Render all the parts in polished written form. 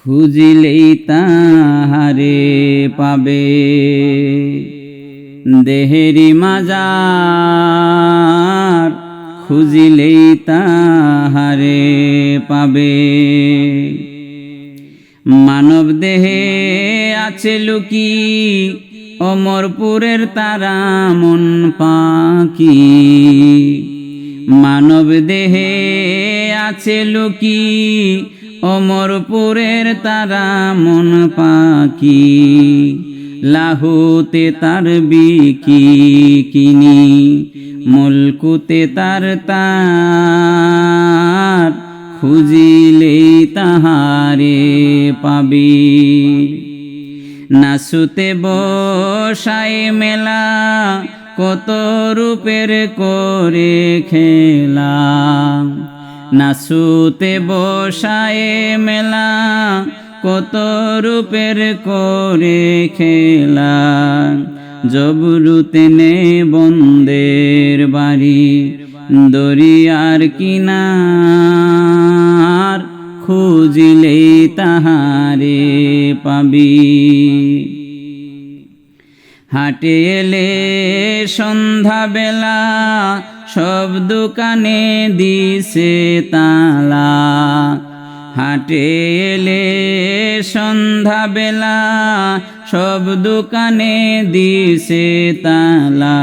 খুঁজিলেই তাহারে পাবে। দেহেরি মাজার খুঁজিলেই তাহারে পাবে। মানব দেহে আছে লুকি অমরপুরের তারা মন পাখি। মানব দেহে আছে লুকি অমরপুরের তারা মন পাখি। লাহুতে তার বিকি কিনি মুলকুতে তার তার খুঁজিলেই তাহারে পাবি। নাচুতে বসায় মেলা কত রূপের করে খেলা। নাচুতে বসায় মেলা কত রূপের করে খেলা। জবরুতে নে বন্দের বাড়ি দরিয়ার কিনার খুঁজিলেই তাহারে পাবি। হাটে এলে সন্ধ্যা বেলা সব দোকানে দিছে তালা। হাটে এলে সন্ধ্যা বেলা সব দোকানে দিছে তালা।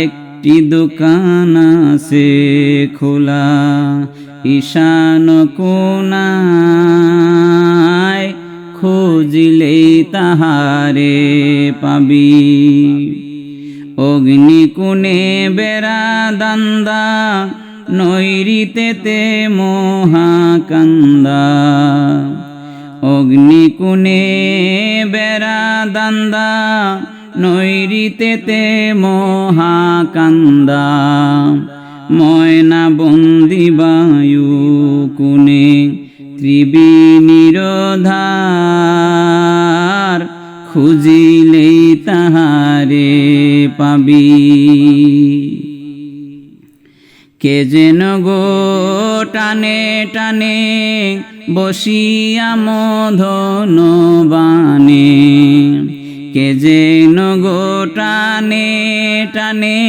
একটি দোকান আছে খোলা ঈশান কোণায় খুঁজিলেই তাহারে পাবি। অগ্নিকুণে বেড়া দান্দা নৈরিতেতে মহাকান্দা। অগ্নিকুণে বেড়া দান্দা নৈরিতেতে মহাকান্দা। ময়না বন্দি বায়ু কুনে ত্রিবেণীর ধার খুঁজিলেই তাহারে পাবি। কে যেন গো টানে টানে বসিয়া মধন বানে। কে যেন গো টানে টানে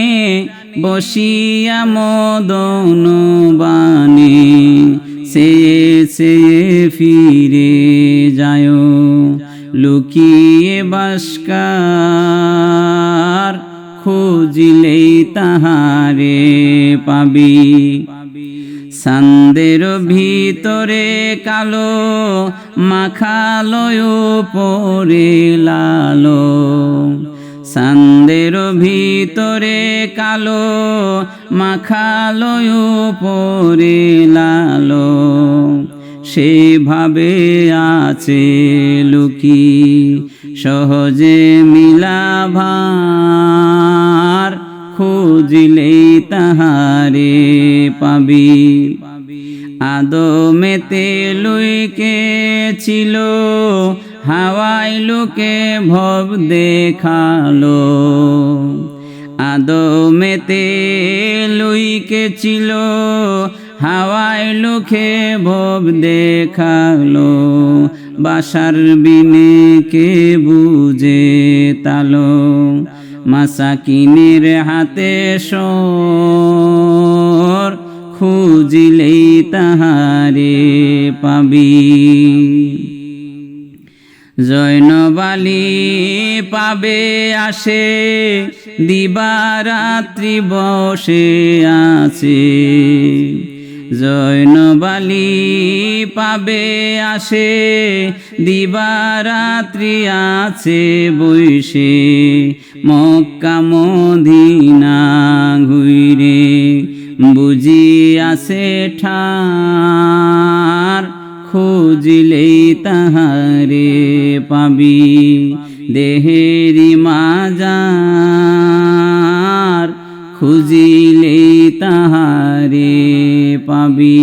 বসিয়া মদন বানে। সে সে ফিরে যায় লুকিয়ে বাসকার খুঁজিলেই তাহারে পাবি। সান্দের ভিতরে কালো মাখালয় পরে লালো। সান্দের ভিতরে কালো মাখালয় পরে লালো। সেভাবে আছে লুকি সহজে মিলাভার খুঁজিলেই তাহারে পাবি। আদমেতে লুইকে ছিল হাওয়াই লোকে ভব দেখালো। আদমেতে লুইকে ছিল হাওয়াই লোকে ভব দেখালো। বাসার বিনে কে বুঝে তালো মাসাকিনের হাতে সর খুঁজিলেই তাহারে পাবি। জৈনবালি পাবে আসে দিবারাত্রি বসে আছে। জৈনবালি পাবে আসে দিবারাত্রি আছে বৈশে। মক্কা মদিনা ঘুরে বুঝি আছে ঠার খুঁজিলেই তাহারে পাবি। দেহেরি মাজার খুঁজিলেই তাহারে পাবি।